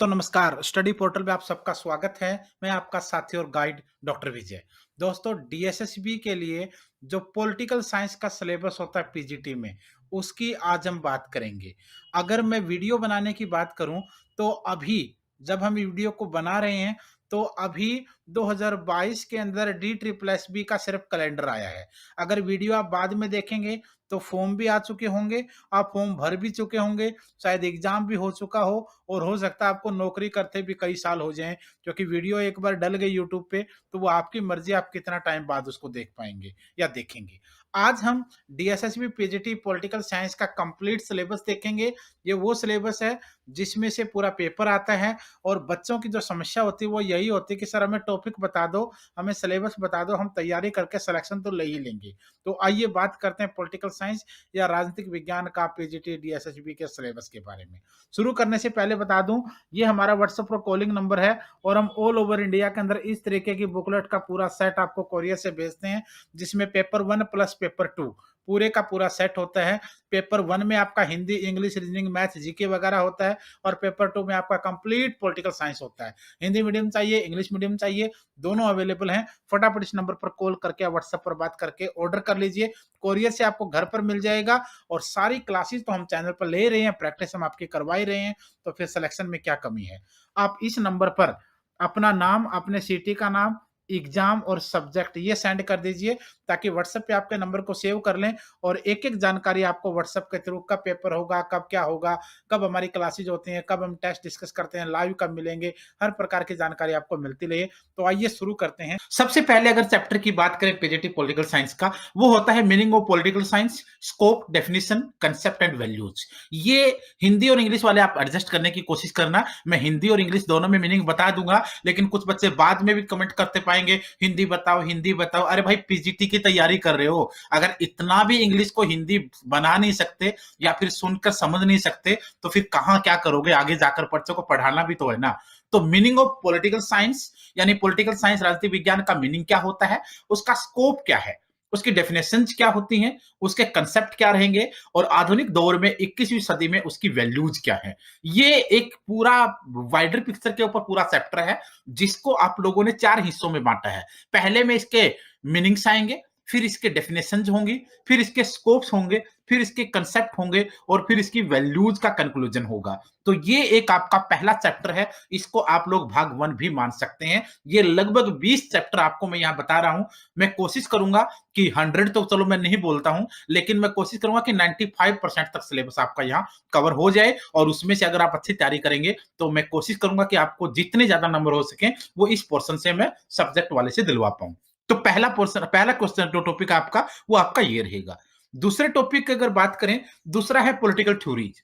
दोस्तों नमस्कार। Study portal में आप सबका स्वागत है। मैं आपका साथी और गाइड डॉक्टर विजय। दोस्तों डीएसएसबी के लिए जो पॉलिटिकल साइंस का सिलेबस होता है पीजीटी में, उसकी आज हम बात करेंगे। अगर मैं वीडियो बनाने की बात करूं तो अभी जब हम वीडियो को बना रहे हैं तो अभी 2022 के अंदर डी ट्रिपल एस बी का सिर्फ कैलेंडर आया है। अगर वीडियो आप बाद में देखेंगे तो फॉर्म भी आ चुके होंगे, आप फॉर्म भर भी चुके होंगे, शायद एग्जाम भी हो चुका हो और हो सकता है आपको नौकरी करते भी कई साल हो जाएँ, क्योंकि वीडियो एक बार डल गई यूट्यूब पे, तो वो आपकी मर्ज़ी आप कितना टाइम बाद उसको देख पाएँगे या देखेंगे। आज हम डीएसएसबी पीजीटी पॉलिटिकल साइंस का कंप्लीट सिलेबस देखेंगे। ये वो सिलेबस है जिसमें से पूरा पेपर आता है और बच्चों की जो समस्या होती है वो यही होती है कि सर हमें टॉपिक बता दो, हमें सिलेबस बता दो, हम तैयारी करके सिलेक्शन तो ले ही लेंगे। तो आइए बात करते हैं पॉलिटिकल साइंस या राजनीतिक विज्ञान का पीजीटी डीएसएसबी के सिलेबस के बारे में। शुरू करने से पहले बता दूं, ये हमारा व्हाट्सएप पर कॉलिंग नंबर है और हम ऑल ओवर इंडिया के अंदर इस तरीके की बुकलेट का पूरा सेट आपको कोरियर से भेजते हैं, जिसमें पेपर 1 प्लस पेपर 2 पूरे का पूरा सेट होता है। पेपर 1 में आपका Hindi, English, reasoning, maths, GK वगैरह होता है और पेपर 2 में आपका कंप्लीट पॉलिटिकल साइंस होता है। हिंदी मीडियम चाहिए, इंग्लिश मीडियम चाहिए, दोनों अवेलेबल हैं। फटाफट इस नंबर पर कॉल करके या व्हाट्सएप पर बात करके ऑर्डर कर लीजिए। कोरियर से आपको घर पर मिल जाएगा और सारी क्लासेस तो हम चैनल पर ले रहे हैं, प्रैक्टिस हम आपकी करवा ही रहे हैं, तो फिर सिलेक्शन में क्या कमी है। आप इस नंबर पर अपना नाम, अपने सिटी का नाम, एग्जाम और सब्जेक्ट ये सेंड कर दीजिए, ताकि व्हाट्सएप पे आपके नंबर को सेव कर लें और एक-एक जानकारी आपको व्हाट्सएप के थ्रू कब पेपर होगा, कब क्या होगा, कब हमारी क्लासेस होती हैं, कब हम टेस्ट डिस्कस करते हैं, लाइव कब मिलेंगे, हर प्रकार की जानकारी आपको मिलती रहे। तो आइए शुरू करते हैं। सबसे पहले अगर चैप्टर की बात करें पीजीटी पॉलिटिकल साइंस का, वो होता है meaning of political science, scope, definition, concept and values. ये हिंदी और इंग्लिश वाले आप एडजस्ट करने की कोशिश करना। मैं हिंदी और इंग्लिश दोनों में मीनिंग बता दूंगा, लेकिन कुछ बच्चे बाद में भी कमेंट करते पाएंगे हिंदी बताओ, हिंदी बताओ। अरे भाई पीजीटी की तैयारी कर रहे हो, अगर इतना भी इंग्लिश को हिंदी बना नहीं सकते या फिर सुनकर समझ नहीं सकते तो फिर कहां क्या करोगे, आगे जाकर बच्चों को पढ़ाना भी तो है ना। तो मीनिंग ऑफ पॉलिटिकल साइंस यानी पॉलिटिकल साइंस राजनीति विज्ञान का मीनिंग क्या होता है, उसका स्कोप क्या है, उसकी डेफिनेशन क्या होती हैं, उसके कंसेप्ट क्या रहेंगे और आधुनिक दौर में 21वीं सदी में उसकी वैल्यूज क्या है। ये एक पूरा वाइडर पिक्चर के ऊपर पूरा चैप्टर है, जिसको आप लोगों ने 4 हिस्सों में बांटा है। पहले में इसके मीनिंग्स आएंगे, फिर इसके डेफिनेशंस होंगी, फिर इसके स्कोप्स होंगे, फिर इसके कंसेप्ट होंगे और फिर इसकी वैल्यूज का कंक्लूजन होगा। तो ये एक आपका पहला चैप्टर है, इसको आप लोग भाग 1 भी मान सकते हैं। ये लगभग 20 चैप्टर आपको मैं यहां बता रहा हूं। मैं कोशिश करूंगा कि 100 तो चलो मैं नहीं बोलता हूं, लेकिन मैं कोशिश करूंगा कि 95% तक सिलेबस आपका यहां कवर हो जाए और उसमें से अगर आप अच्छी तैयारी करेंगे तो मैं कोशिश करूंगा कि आपको जितने ज्यादा नंबर हो सके वो इस पोर्शन से मैं सब्जेक्ट वाले से दिलवा पाऊं। तो पहला क्वेश्चन जो टॉपिक आपका वो आपका ये रहेगा। दूसरे टॉपिक की अगर बात करें, दूसरा है पॉलिटिकल थ्योरीज।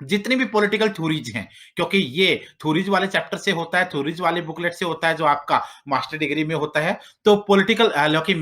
जितनी भी पॉलिटिकल थ्योरीज हैं, क्योंकि ये थ्योरीज वाले चैप्टर से होता है, थ्योरीज वाले बुकलेट से होता है जो आपका मास्टर डिग्री में होता है। तो पॉलिटिकल क्योंकि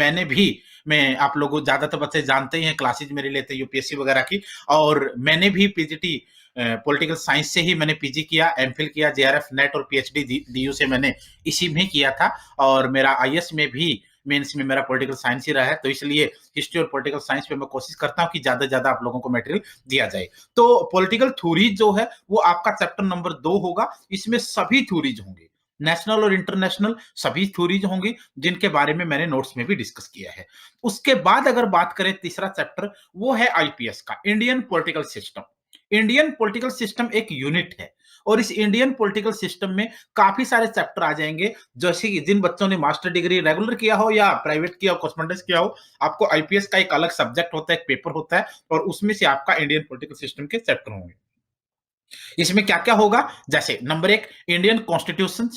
मैं आप लोगों ज्यादातर बच्चे जानते ही हैं, क्लासेज मेरे लेते हैं यूपीएससी वगैरह की, और मैंने भी पीजीटी पॉलिटिकल साइंस से ही मैंने पीजी किया, एमफिल किया, जेआरएफ नेट और पीएचडी डीयू से मैंने इसी में किया था और मेरा आईएएस में भी मेंस में मेरा पॉलिटिकल साइंस ही रहा है। तो इसलिए हिस्ट्री और पॉलिटिकल साइंस पे मैं कोशिश करता हूं कि ज्यादा से ज्यादा आप लोगों को मटेरियल दिया जाए। तो पॉलिटिकल थ्योरीज जो है वो आपका चैप्टर नंबर 2 होगा। इसमें सभी थ्योरीज होंगे, नेशनल और इंटरनेशनल सभी थ्योरीज होंगी, जिनके बारे में मैंने नोट्स में भी डिस्कस किया है। उसके बाद अगर बात करें तीसरा चैप्टर, वो है आईपीएस का, Indian political system. Indian political system एक यूनिट है और इस इंडियन पॉलिटिकल सिस्टम में काफी सारे चैप्टर आ जाएंगे। जैसे कि जिन बच्चों ने मास्टर डिग्री रेगुलर किया हो या प्राइवेट किया हो, कॉस्मेटिक्स किया हो, आपको आईपीएस का एक अलग सब्जेक्ट होता है, एक पेपर होता है और उसमें से आपका इंडियन पॉलिटिकल सिस्टम के चैप्टर होंगे। इसमें क्या क्या होगा, जैसे number 1 Indian constitution,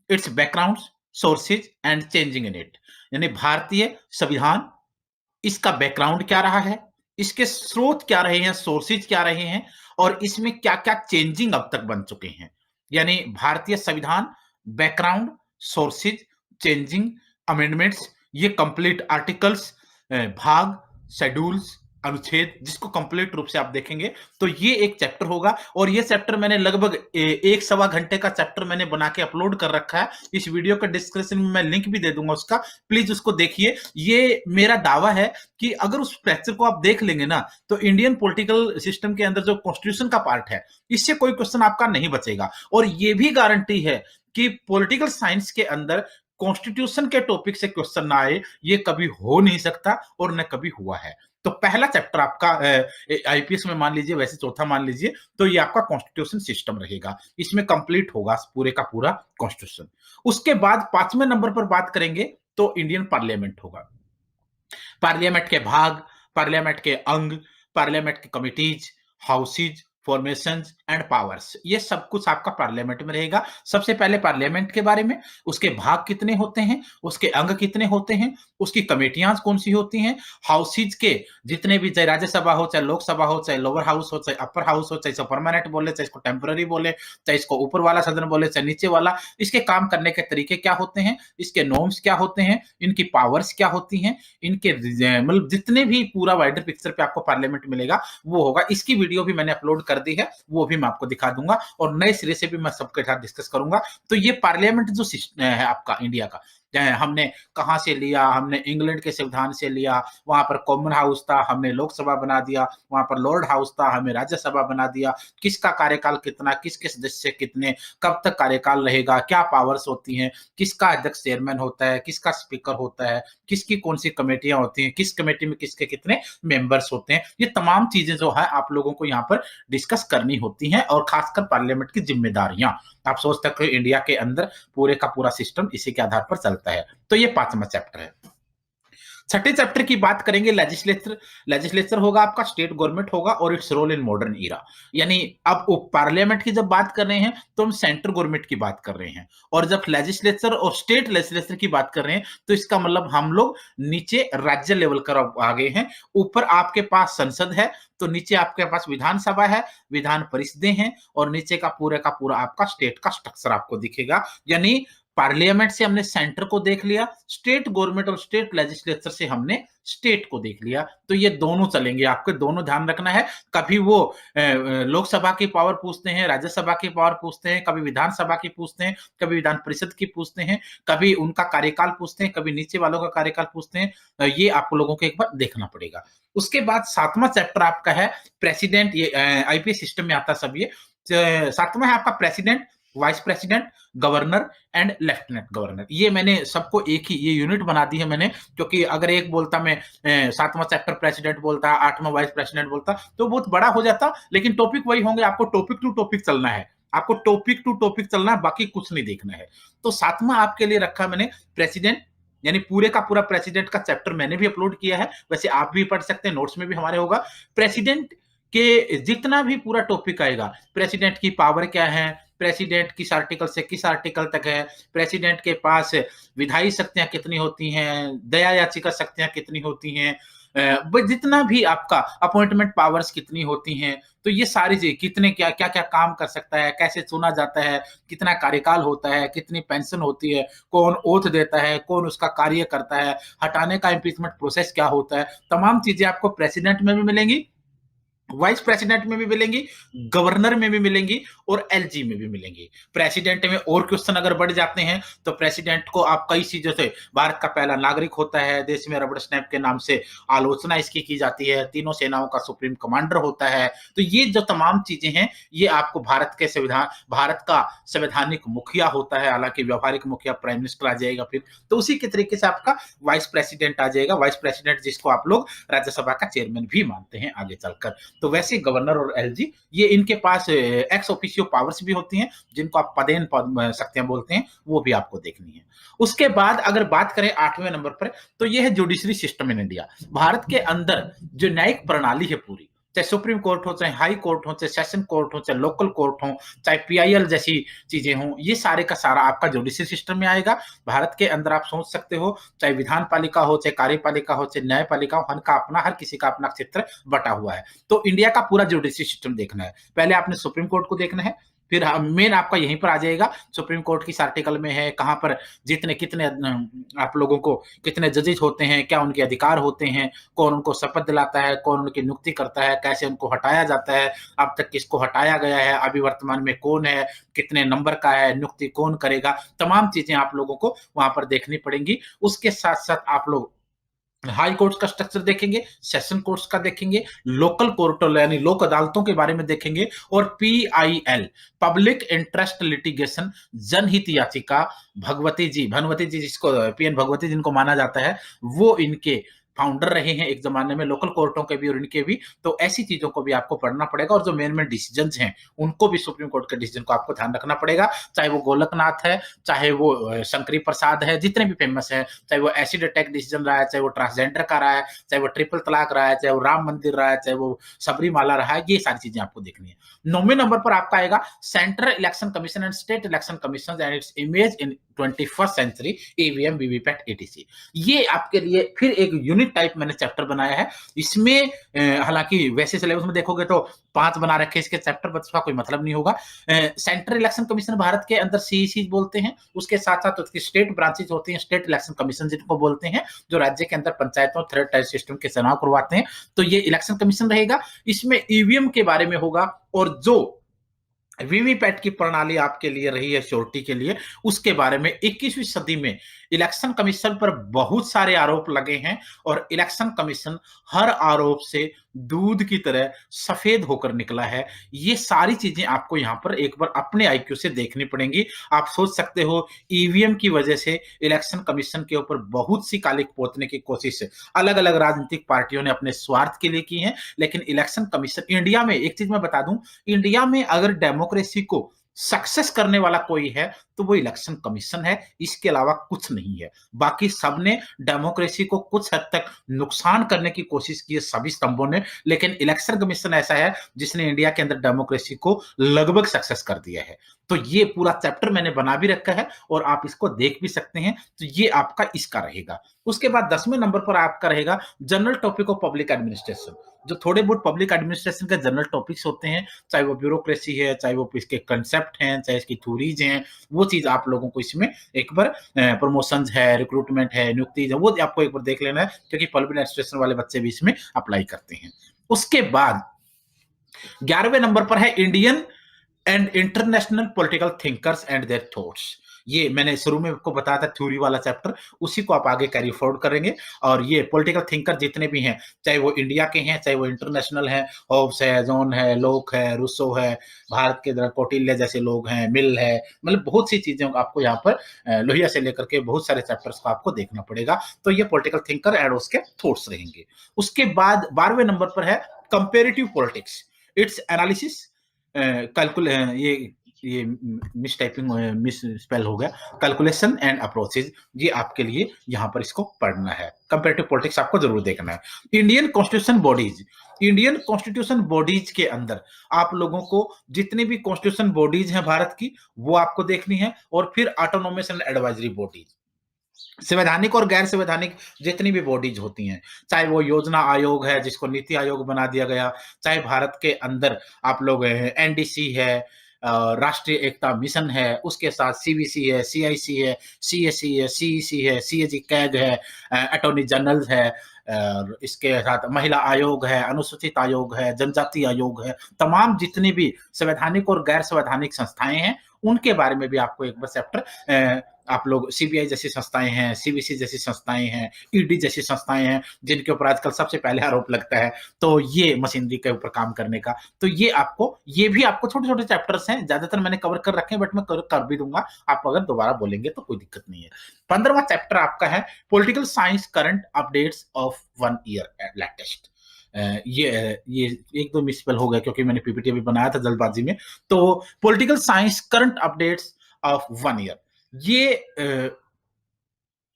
it's background, sources and changing in it. यानी भारतीय संविधान, इसका बैकग्राउंड क्या रहा है, इसके स्रोत क्या रहे हैं, सोर्सेज क्या रहे हैं और इसमें क्या-क्या चेंजिंग अब तक बन चुके हैं। यानी भारतीय संविधान, बैकग्राउंड, सोर्सेज, चेंजिंग, अमेंडमेंट्स, ये कंप्लीट आर्टिकल्स, भाग, शेड्यूल्स, अनुच्छेद, जिसको कंप्लीट रूप से आप देखेंगे तो ये एक चैप्टर होगा। और ये चैप्टर मैंने लगभग एक सवा घंटे का चैप्टर मैंने बना के अपलोड कर रखा है। इस वीडियो के डिस्क्रिप्शन में मैं लिंक भी दे दूंगा उसका, प्लीज उसको देखिए। ये मेरा दावा है कि अगर उस लेक्चर को आप देख लेंगे ना, तो इंडियन पॉलिटिकल सिस्टम के अंदर जो कॉन्स्टिट्यूशन का पार्ट है, इससे कोई क्वेश्चन आपका नहीं बचेगा। और ये भी गारंटी है कि पॉलिटिकल साइंस के अंदर कॉन्स्टिट्यूशन के टॉपिक से क्वेश्चन ना आए, ये कभी हो नहीं सकता और न कभी हुआ है। तो पहला चैप्टर आपका आईपीएस में मान लीजिए, वैसे चौथा मान लीजिए, तो ये आपका कॉन्स्टिट्यूशन सिस्टम रहेगा। इसमें कंप्लीट होगा पूरे का पूरा कॉन्स्टिट्यूशन। उसके बाद 5वें नंबर पर बात करेंगे तो इंडियन पार्लियामेंट होगा। पार्लियामेंट के भाग, पार्लियामेंट के अंग, पार्लियामेंट की committees, houses, formations and powers, ये सब कुछ आपका पार्लियामेंट में रहेगा। सबसे पहले पार्लियामेंट के बारे में, उसके भाग कितने होते हैं, उसके अंग कितने होते हैं, उसकी कमेटियां कौन सी होती हैं, हाउसेज के जितने भी, चाहे राज्यसभा हो, चाहे लोकसभा हो, चाहे लोअर हाउस हो, चाहे अपर हाउस हो, चाहे इसको परमानेंट बोले, चाहे इसको टेम्पररी बोले, चाहे इसको ऊपर वाला सदन बोले, चाहे नीचे वाला, इसके काम करने के तरीके क्या होते हैं, इसके नॉर्म्स क्या होते हैं, इनकी पावर्स क्या होती हैं, इनके मतलब जितने भी पूरा वाइडर पिक्चर पे आपको पार्लियामेंट मिलेगा वो होगा। इसकी वीडियो भी मैंने अपलोड कर दी है, वो भी मैं आपको दिखा दूंगा और नए सिरे से भी मैं सबके साथ डिस्कस करूंगा। तो ये पार्लियामेंट जो सिस्टम है आपका इंडिया का, हमने कहां से लिया, हमने इंग्लैंड के संविधान से लिया, वहां पर कॉमन हाउस था, हमने लोकसभा बना दिया, वहां पर लॉर्ड हाउस था, हमें राज्यसभा बना दिया, किसका कार्यकाल कितना, किसके सदस्य कितने, कब तक कार्यकाल रहेगा, क्या पावर्स होती हैं, किसका अध्यक्ष चेयरमैन होता है, किसका स्पीकर होता है, किसकी कौन सी कमेटियां होती हैं, किस कमेटी में किसके कितने मेंबर्स होते हैं, ये तमाम चीजें जो है आप लोगों को यहाँ पर डिस्कस करनी होती हैं। और खासकर पार्लियामेंट की जिम्मेदारियां, आप सोच सकते हो इंडिया के अंदर पूरे का पूरा सिस्टम इसी के आधार पर चलता है। तो ये 5वां चैप्टर है। छठे चैप्टर की बात करेंगे लेजिस्लेचर। लेजिस्लेचर होगा आपका, स्टेट गवर्नमेंट होगा और it's role in modern era. यानी अब पार्लियामेंट की जब बात कर रहे हैं तो हम सेंट्रल गवर्नमेंट की बात कर रहे हैं, और जब लेजिस्लेचर और स्टेट लेजिस्लेचर की बात कर रहे हैं तो इसका मतलब हम लोग नीचे राज्य लेवल कर आ गए हैं। ऊपर आपके पास संसद है, तो नीचे आपके पास विधानसभा है, विधान परिषदें हैं, और नीचे का पूरा आपका स्टेट का स्ट्रक्चर आपको दिखेगा। यानी पार्लियामेंट से हमने सेंटर को देख लिया, स्टेट गवर्नमेंट और स्टेट लेजिस्लेचर से हमने स्टेट को देख लिया। तो ये दोनों चलेंगे, आपको दोनों ध्यान रखना है। कभी वो लोकसभा की पावर पूछते हैं, राज्यसभा की पावर पूछते हैं, कभी विधानसभा की पूछते हैं, कभी विधान परिषद की पूछते हैं, कभी उनका कार्यकाल पूछते हैं, कभी नीचे वालों का कार्यकाल पूछते हैं। ये आप लोगों को एक बार देखना पड़ेगा। उसके बाद 7वां चैप्टर आपका है प्रेसिडेंट। ये आईपीएस सिस्टम में आता सब ये। 7वां है आपका president, vice president, governor and lieutenant governor. ये मैंने सबको एक ही ये यूनिट बना दी है मैंने, क्योंकि अगर एक बोलता मैं 7वां चैप्टर प्रेसिडेंट बोलता, 8वां वाइस प्रेसिडेंट बोलता तो बहुत बड़ा हो जाता, लेकिन टॉपिक वही होंगे। आपको टॉपिक टू टॉपिक चलना है, आपको टॉपिक टू टॉपिक चलना है, बाकी कुछ नहीं देखना है। तो 7वां आपके लिए रखा मैंने प्रेसिडेंट, यानी पूरे का पूरा प्रेसिडेंट का चैप्टर मैंने भी अपलोड किया है, वैसे आप भी पढ़ सकते हैं, नोट्स में भी हमारे होगा। प्रेसिडेंट के जितना भी पूरा टॉपिक आएगा, प्रेसिडेंट की पावर क्या है, प्रेसिडेंट किस आर्टिकल से किस आर्टिकल तक है, प्रेसिडेंट के पास विधायी शक्तियां कितनी होती हैं, दया याचिका शक्तियां कितनी होती हैं, जितना भी आपका अपॉइंटमेंट पावर्स कितनी होती हैं, तो ये सारी चीज, कितने क्या क्या क्या काम कर सकता है, कैसे चुना जाता है, कितना कार्यकाल होता है, कितनी पेंशन होती है, कौन ओथ देता है, कौन उसका कार्य करता है, हटाने का इम्पीचमेंट प्रोसेस क्या होता है, तमाम चीजें आपको प्रेसिडेंट में भी मिलेंगी, वाइस प्रेसिडेंट में भी मिलेंगी, गवर्नर में भी मिलेंगी और एलजी में भी मिलेंगी। प्रेसिडेंट में और क्वेश्चन अगर बढ़ जाते हैं तो प्रेसिडेंट को आप कई चीजों से, भारत का पहला नागरिक होता है, देश में रबड़ स्टैंप के नाम से आलोचना इसकी की जाती है, तीनों सेनाओं का सुप्रीम कमांडर होता है। तो ये जो तमाम चीजें हैं, ये आपको भारत के संविधान, भारत का संवैधानिक मुखिया होता है, हालांकि व्यवहारिक मुखिया प्राइम मिनिस्टर आ जाएगा फिर। तो उसी के तरीके से आपका वाइस प्रेसिडेंट आ जाएगा, वाइस प्रेसिडेंट जिसको आप लोग राज्यसभा का चेयरमैन भी मानते हैं आगे चलकर। तो वैसे गवर्नर और एलजी, ये इनके पास एक्स ऑफिशियो पावर्स भी होती हैं, जिनको आप पदेन शक्तियां बोलते हैं, वो भी आपको देखनी है। उसके बाद अगर बात करें 8वें नंबर पर, तो ये है judiciary system in India. Bharat के अंदर जो न्यायिक प्रणाली है पूरी, चाहे सुप्रीम कोर्ट हो, चाहे हाई कोर्ट हो, चाहे सेशन कोर्ट हो, चाहे लोकल कोर्ट हो, चाहे पीआईएल जैसी चीजें हों, ये सारे का सारा आपका जुडिशरी सिस्टम में आएगा। भारत के अंदर आप सोच सकते हो, चाहे विधान पालिका हो, चाहे कार्यपालिका हो, चाहे न्यायपालिका हो, हर किसी का अपना क्षेत्र बटा हुआ है। तो इंडिया का पूरा जुडिशरी सिस्टम देखना है। पहले आपने सुप्रीम कोर्ट को देखना है, फिर मेन आपका यहीं पर आ जाएगा, सुप्रीम कोर्ट किस आर्टिकल में है, कहाँ पर जितने कितने आप लोगों को कितने जजेस होते हैं, क्या उनके अधिकार होते हैं, कौन उनको शपथ दिलाता है, कौन उनकी नियुक्ति करता है, कैसे उनको हटाया जाता है, अब तक किसको हटाया गया है, अभी वर्तमान में कौन है, कितने नंबर का है, नियुक्ति कौन करेगा, तमाम चीजें आप लोगों को वहां पर देखनी पड़ेंगी। उसके साथ साथ आप लोग हाई कोर्ट्स का स्ट्रक्चर देखेंगे, सेशन कोर्ट्स का देखेंगे, लोकल कोर्ट यानी लोक अदालतों के बारे में देखेंगे, और पीआईएल पब्लिक इंटरेस्ट लिटिगेशन जनहित याचिका भगवती जी जिसको पीएन भगवती जिनको माना जाता है, वो इनके फाउंडर रहे हैं एक जमाने में, लोकल कोर्टों के भी और इनके भी। तो ऐसी चीजों को भी आपको पढ़ना पड़ेगा, और जो मेन मेन डिसीजन हैं उनको भी, सुप्रीम कोर्ट के डिसीजन को आपको ध्यान रखना पड़ेगा, चाहे वो गोलकनाथ है, चाहे वो शंकरी प्रसाद है, जितने भी फेमस है, चाहे वो एसिड अटैक डिसीजन रहा है, चाहे वो ट्रांसजेंडर का रहा है, चाहे वो ट्रिपल तलाक रहा है, चाहे वो राम मंदिर रहा है, चाहे वो सबरीमाला रहा है, ये सारी चीजें आपको देखनी है। 9वें नंबर पर आपका आएगा central election commission and state election commission and its image in 21st century EVM VVPAT ETC. ये आपके लिए फिर एक यूनिट टाइप मैंने चैप्टर बनाया है। इसमें हालांकि वैसे सिलेबस में देखोगे तो 5 बना रखे, इसके चैप्टर पर उसका कोई मतलब नहीं होगा। सेंट्रल इलेक्शन कमीशन भारत के अंदर सीईसी बोलते हैं, उसके साथ साथ उसकी स्टेट ब्रांचेज होती हैं, स्टेट इलेक्शन कमीशन जिनको बोलते हैं, जो राज्य के अंदर पंचायतों थर्ड टायर सिस्टम के चुनाव करवाते हैं। तो ये इलेक्शन कमीशन रहेगा, इसमें ईवीएम के बारे में होगा, और जो वीवीपैट की प्रणाली आपके लिए रही है श्योरिटी के लिए, उसके बारे में 21वीं सदी में इलेक्शन कमीशन पर बहुत सारे आरोप लगे हैं, और इलेक्शन कमीशन हर आरोप से दूध की तरह सफेद होकर निकला है। ये सारी चीजें आपको यहां पर एक बार अपने आईक्यू से देखनी पड़ेंगी। आप सोच सकते हो ईवीएम की वजह से इलेक्शन कमीशन के ऊपर बहुत सी कालिक पोतने की कोशिश अलग अलग राजनीतिक पार्टियों ने अपने स्वार्थ के लिए की है, लेकिन इलेक्शन कमीशन इंडिया में, एक चीज मैं बता दूं, इंडिया में अगर डेमोक्रेसी को सक्सेस करने वाला कोई है तो वो इलेक्शन कमीशन है, इसके अलावा कुछ नहीं है। बाकी सबने डेमोक्रेसी को कुछ हद तक नुकसान करने की कोशिश की है, सभी स्तंभों ने, लेकिन इलेक्शन कमीशन ऐसा है जिसने इंडिया के अंदर डेमोक्रेसी को लगभग सक्सेस कर दिया है। तो ये पूरा चैप्टर मैंने बना भी रखा है, और आप इसको देख भी सकते हैं। तो ये आपका इसका रहेगा। उसके बाद 10वें नंबर पर आपका रहेगा general topic of public administration, जो थोड़े बहुत पब्लिक एडमिनिस्ट्रेशन के जनरल टॉपिक्स होते हैं, चाहे वो ब्यूरोक्रेसी है, चाहे वो इसके कंसेप्ट हैं, चाहे इसकी थ्योरीज हैं, वो चीज आप लोगों को इसमें एक बार, प्रमोशन है, रिक्रूटमेंट है, नियुक्ति है, वो आपको एक बार देख लेना है, क्योंकि पब्लिक एडमिनिस्ट्रेशन वाले बच्चे भी इसमें अप्लाई करते हैं। उसके बाद 11वें नंबर पर है Indian and international political thinkers and their thoughts. ये मैंने शुरू में आपको बताया था थ्योरी वाला चैप्टर, उसी को आप आगे कैरी फॉरवर्ड करेंगे। और ये पॉलिटिकल थिंकर जितने भी हैं, चाहे वो इंडिया के हैं, चाहे वो इंटरनेशनल हैं, होब्स है, जॉन है, लोक है, रूसो है, भारत के तरह कौटिल्य जैसे लोग हैं, मिल है, मतलब बहुत सी चीजें आपको यहाँ पर लोहिया से लेकर के बहुत सारे चैप्टर्स को आपको देखना पड़ेगा। तो ये पॉलिटिकल थिंकर एंड उसके थॉट्स रहेंगे। उसके बाद 12वें नंबर पर है कंपेरेटिव पॉलिटिक्स, इट्स एनालिसिस, कैलकुल ये मिस टाइपिंग मिस स्पेल हो गया, कैलकुलेशन एंड अप्रोचेज, ये आपके लिए यहां पर इसको पढ़ना है। कंपेरेटिव पॉलिटिक्स आपको जरूर देखना है। Indian constitution bodies, Indian constitution bodies के अंदर आप लोगों को जितनी भी कॉन्स्टिट्यूशन बॉडीज हैं भारत की, वो आपको देखनी है, और फिर ऑटोनोमस एंड एडवाइजरी बॉडीज, संवैधानिक और गैर संवैधानिक जितनी भी बॉडीज होती हैं, चाहे वो योजना आयोग है जिसको नीति आयोग बना दिया गया, चाहे भारत के अंदर आप लोग एनडीसी है, राष्ट्रीय एकता मिशन है, उसके साथ सीबीसी है, सीआईसी है, सीएससी है, सीईसी है, सीएजी कैग है, अटॉर्नी जनरल है, इसके साथ महिला आयोग है, अनुसूचित आयोग है, जनजाति आयोग है, तमाम जितनी भी संवैधानिक और गैर संवैधानिक संस्थाएं हैं, उनके बारे में भी आपको एक बार चैप्टर, आप लोग सीबीआई जैसी संस्थाएं हैं, सीबीसी जैसी संस्थाएं हैं, ईडी जैसी संस्थाएं हैं, जिनके ऊपर आजकल सबसे पहले आरोप लगता है, तो ये मशीनरी के ऊपर काम करने का। तो ये आपको, ये भी आपको छोटे छोटे चैप्टर्स हैं, ज्यादातर मैंने कवर कर रखे हैं, बट मैं कर भी दूंगा, आप अगर दोबारा बोलेंगे तो कोई दिक्कत नहीं है। 15वां चैप्टर आपका है political science current updates of 1 year latest. ये एक दो मिसस्पेल हो गया क्योंकि मैंने पीपीटी अभी बनाया था जल्दबाजी में। तो political science current updates of 1 year, ये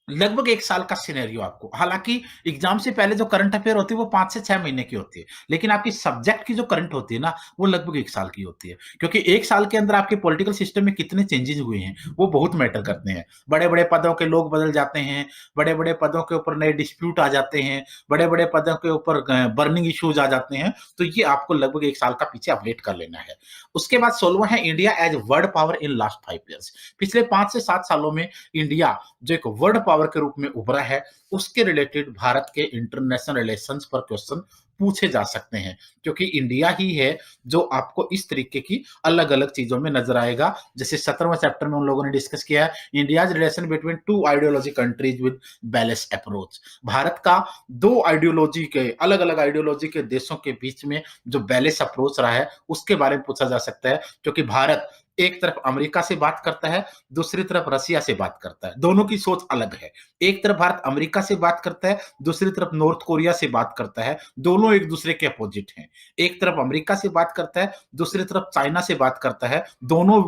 लगभग 1 साल का सिनेरियो आपको। हालाँकि एग्ज़ाम से पहले जो करंट अफ़ेयर होती है वो 5 से 6 महीने की होती है। लेकिन आपकी सब्जेक्ट की जो करंट होती है ना, वो लगभग 1 साल की होती है। क्योंकि 1 साल के अंदर आपके पॉलिटिकल सिस्टम में कितने चेंजेज़ हुए हैं, वो बहुत मैटर करते हैं। बड़े-बड़े पदों के लोग बदल जाते हैं, बड़े-बड़े पदों के ऊपर नए डिस्प्यूट आ जाते हैं, बड़े-बड़े पदों के ऊपर बर्निंग इश्यूज़ आ जाते हैं। तो ये आपको लगभग 1 साल का पीछे अपडेट कर लेना है। उसके बाद 16वां है India as world power in last 5 years. पिछले 5 से 7 सालों में इंडिया जो एक वर्ल्ड पावर के रूप में उभरा है, उसके रिलेटेड भारत के इंटरनेशनल रिलेशंस पर क्वेश्चन पूछे जा सकते हैं, क्योंकि इंडिया ही है जो आपको इस तरीके की अलग-अलग चीज़ों में नज़र आएगा। जैसे 17वें चैप्टर में उन लोगों ने डिस्कस किया है, India's relation between 2 ideology countries with balanced approach. Bharat का 2 आइडियोलॉजी के अलग-अलग आइडियोलॉजी के देशों के बीच में जो बैलेंस अप्रोच रहा है, उसके बारे में पूछा जा सकता है, क्योंकि भारत एक तरफ अमेरिका से बात करता है, दूसरी तरफ रसिया से बात करता है। दोनों की सोच अलग है। एक तरफ भारत अमेरिका से बात करता है, दूसरी तरफ नॉर्थ कोरिया से बात करता है। दोनों एक-दूसरे के अपोजिट हैं। एक तरफ अमेरिका से बात करता है, दूसरी तरफ चाइना से बात करता है। दोनों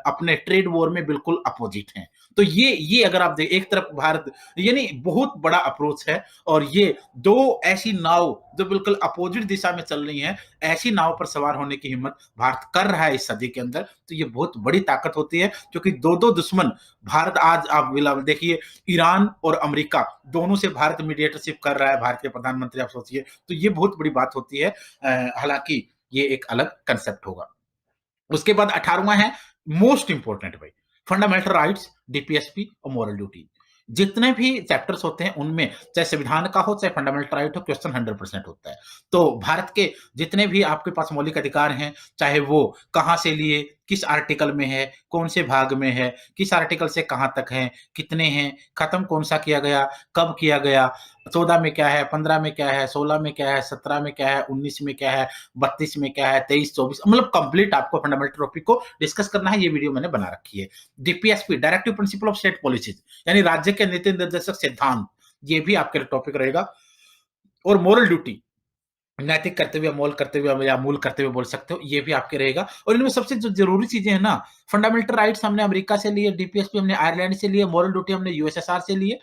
अपने ट्रेड वॉर में बिल्कुल अपोजिट हैं। तो ये अगर आप देखें एक तरफ भारत यानी बहुत बड़ा अप्रोच है और ये 2 ऐसी नाव जो बिल्कुल अपोजिट दिशा में चल रही हैं, ऐसी नाव पर सवार होने की हिम्मत भारत कर रहा है इस सदी के अंदर। तो ये बहुत बड़ी ताकत होती है क्योंकि 2-2 दुश्मन भारत आज आप देखिए ईरान और अमेरिका दोनों से भारत मीडिएटरशिप कर रहा है भारतीय प्रधानमंत्री आप सोचिए तो ये बहुत बड़ी बात होती है हालांकि ये एक अलग कंसेप्ट होगा उसके बाद 18वां है मोस्ट इंपोर्टेंट भाई फंडामेंटल राइट्स डीपीएसपी और मॉरल ड्यूटी जितने भी चैप्टर्स होते हैं उनमें चाहे संविधान का हो चाहे फंडामेंटल राइट हो क्वेश्चन 100% होता है तो भारत के जितने भी आपके पास मौलिक अधिकार हैं चाहे वो कहां से लिए किस आर्टिकल में है कौन से भाग में है किस आर्टिकल से कहां तक है कितने हैं खत्म कौन सा किया गया कब किया गया 14 में क्या है 15 में क्या है 16 में क्या है 17 में क्या है 19 में क्या है 32 में क्या है 23 24 मतलब कंप्लीट आपको फंडामेंटल टॉपिक को डिस्कस करना है ये वीडियो मैंने बना रखी है DPSP directive principle of state policies यानी राज्य के नीति निर्देशक सिद्धांत ये भी आपके टॉपिक रहेगा और मोरल ड्यूटी नैतिक कर्तव्य मोल कर्तव्य या मूल कर्तव्य बोल सकते हो ये भी आपके रहेगा और इनमें सबसे जो जरूरी चीजें हैं ना फंडामेंटल राइट्स हमने अमेरिका से लिए डीपीएसपी हमने आयरलैंड से लिए मोरल ड्यूटी हमने यूएसएसआर से लिए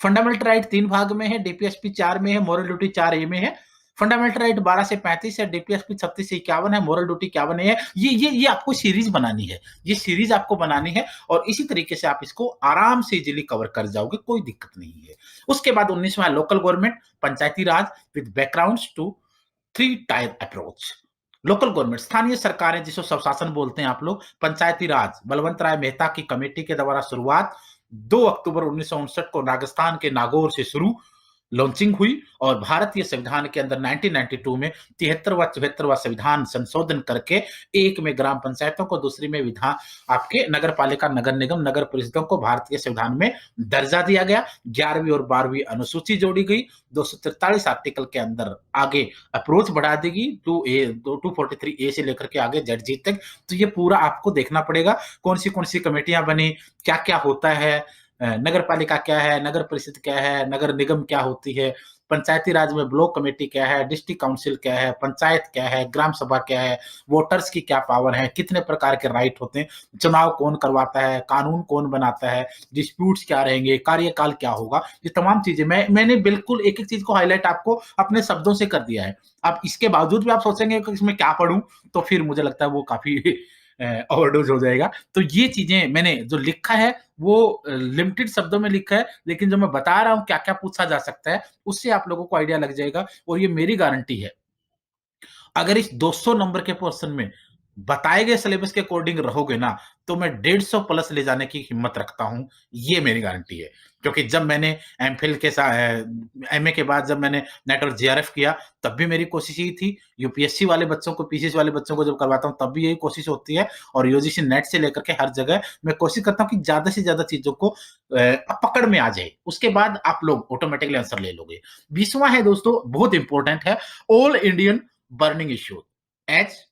फंडामेंटल राइट 3 भाग में है डीपीएसपी 4 में है मोरल ड्यूटी 4 ए में है फंडामेंटल राइट 12 से 35 है डीपीएसपी 36 से 51 है मोरल ड्यूटी 51 है ये आपको सीरीज बनानी है ये सीरीज आपको बनानी है और इसी तरीके से आप इसको आराम से इजीली कवर कर जाओगे कोई दिक्कत नहीं है उसके बाद 19वां local government Panchayati Raj with backgrounds to 3 tier approach local government स्थानीय सरकारें जिसको स्वशासन बोलते हैं आप लोग पंचायती राज बलवंत राय मेहता की कमेटी के द्वारा शुरुआत 2 अक्टूबर 1959 को राजस्थान के नागौर से शुरू लॉन्चिंग हुई और भारतीय संविधान के अंदर 1992 में 73वां 74वां संविधान संशोधन करके एक में ग्राम पंचायतों को दूसरी में विधान आपके नगर पालिका नगर निगम नगर परिषदों को भारतीय संविधान में दर्जा दिया गया 11वीं और 12वीं अनुसूची जोड़ी गई 243 आर्टिकल के अंदर आगे अप्रोच बढ़ा देगी 243 ए से लेकर के आगे जेड जी तक तो ये पूरा आपको देखना पड़ेगा कौन सी कमेटियां बनी क्या क्या होता है नगर पालिका क्या है नगर परिषद क्या है नगर निगम क्या होती है पंचायती राज में ब्लॉक कमेटी क्या है डिस्ट्रिक्ट काउंसिल क्या है पंचायत क्या है ग्राम सभा क्या है वोटर्स की क्या पावर है कितने प्रकार के राइट होते हैं चुनाव कौन करवाता है कानून कौन बनाता है डिस्प्यूट्स क्या रहेंगे कार्यकाल क्या होगा ये तमाम चीजें मैंने बिल्कुल एक एक चीज को हाईलाइट आपको अपने शब्दों से कर दिया है अब इसके बावजूद भी आप सोचेंगे कि इसमें क्या पढ़ूं तो फिर मुझे लगता है वो काफी ओवरडोज हो जाएगा तो ये चीजें मैंने जो लिखा है वो लिमिटेड शब्दों में लिखा है लेकिन जो मैं बता रहा हूं क्या क्या पूछा जा सकता है उससे आप लोगों को आइडिया लग जाएगा और ये मेरी गारंटी है अगर इस 200 नंबर के पोर्शन में बताए गए सिलेबस के अकॉर्डिंग रहोगे ना तो मैं 150 प्लस ले जाने की हिम्मत रखता हूं ये मेरी गारंटी है क्योंकि जब मैंने एमफिल के साथ एमए के बाद जब मैंने नेट और जेआरएफ किया तब भी मेरी कोशिश यही थी यूपीएससी वाले बच्चों को पीसीएस वाले बच्चों को जब करवाता हूं तब भी यही कोशिश होती है और यूजीसी नेट से लेकर के हर जगह मैं कोशिश करता हूं कि ज्यादा से ज्यादा चीजों को पकड़ में आ जाए उसके बाद आप लोग ऑटोमेटिकली आंसर ले लोगे 20वां है दोस्तों बहुत इंपॉर्टेंट है all Indian burning issue H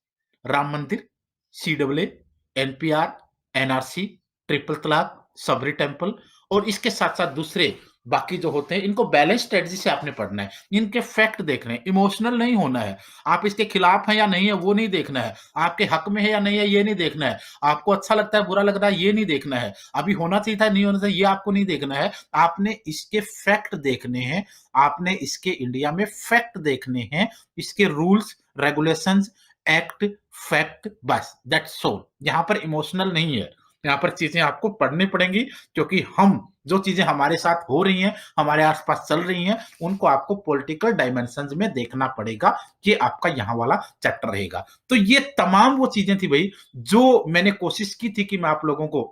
Ram मंदिर सीडब्ल्यू एनपीआर एनआरसी ट्रिपल तलाक सबरी टेम्पल और इसके साथ साथ दूसरे बाकी जो होते हैं इनको बैलेंस स्ट्रेटजी से आपने पढ़ना है। इनके फैक्ट देखने हैं, इमोशनल नहीं होना है। आप इसके खिलाफ हैं या नहीं है वो नहीं देखना है। आपके हक में है या नहीं है ये नहीं देखना है। आपको अच्छा लगता है, बुरा लग रहा है ये नहीं देखना है। अभी होना चाहिए था, नहीं होना चाहिए ये आपको नहीं देखना है। आपने इसके फैक्ट देखने हैं। आपने इसके इंडिया में फैक्ट देखने हैं। इसके रूल्स, रेगुलेशंस, एक्ट, फैक्ट, बस दैट्स ऑल। यहाँ पर इमोशनल नहीं है। यहाँ पर चीजें आपको पढ़नी पड़ेंगी क्योंकि हम जो चीजें हमारे साथ हो रही हैं, हमारे आसपास चल रही हैं, उनको आपको पॉलिटिकल डायमेंशंस में देखना पड़ेगा। ये आपका यहाँ वाला चैप्टर रहेगा। तो ये तमाम वो चीजें थी भाई जो मैंने कोशिश की थी कि मैं आप लोगों को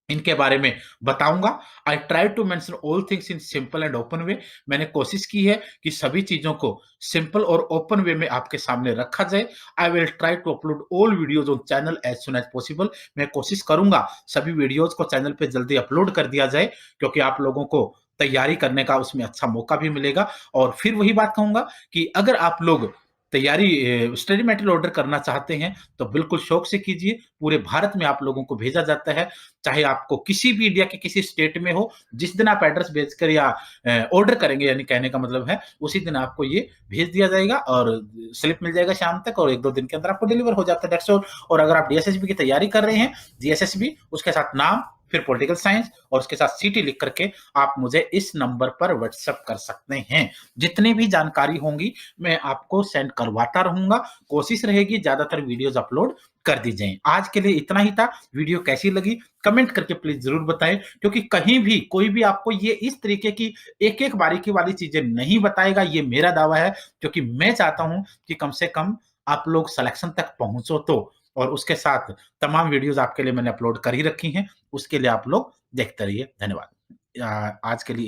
इनके बारे में बताऊंगा। I try to mention all things in simple and open way. मैंने कोशिश की है कि सभी चीजों को सिंपल और ओपन वे में आपके सामने रखा जाए। I will try to upload all videos on channel as soon as possible. मैं कोशिश करूंगा सभी वीडियोज को चैनल पे जल्दी अपलोड कर दिया जाए क्योंकि आप लोगों को तैयारी करने का उसमें अच्छा मौका भी मिलेगा। और फिर वही बात कहूंगा कि अगर आप लोग तैयारी स्टडी मटेरियल ऑर्डर करना चाहते हैं तो बिल्कुल शौक से कीजिए। पूरे भारत में आप लोगों को भेजा जाता है। चाहे आपको किसी भी इंडिया के किसी स्टेट में हो, जिस दिन आप एड्रेस भेजकर या ऑर्डर करेंगे, यानी कहने का मतलब है उसी दिन आपको ये भेज दिया जाएगा और स्लिप मिल जाएगा शाम तक और 1-2 दिन के अंदर आपको डिलीवर हो जाता है। That's all. और अगर आप डीएसएसबी की तैयारी कर रहे हैं, जीएसएसबी उसके साथ नाम, फिर पॉलिटिकल साइंस और उसके साथ सीटी लिख करके आप मुझे इस नंबर पर व्हाट्सएप कर सकते हैं। जितनी भी जानकारी होंगी मैं आपको सेंड करवाता रहूंगा। कोशिश रहेगी ज्यादातर वीडियोस अपलोड कर दी जाए। आज के लिए इतना ही था। वीडियो कैसी लगी कमेंट करके प्लीज जरूर बताएं क्योंकि कहीं भी कोई भी आपको ये इस तरीके की एक एक बारीकी वाली चीजें नहीं बताएगा। ये मेरा दावा है क्योंकि मैं चाहता हूं कि कम से कम आप लोग सिलेक्शन तक पहुंचो तो। और उसके साथ तमाम वीडियोस आपके लिए मैंने अपलोड कर ही रखी हैं। उसके लिए आप लोग देखते रहिए। धन्यवाद। आज के लिए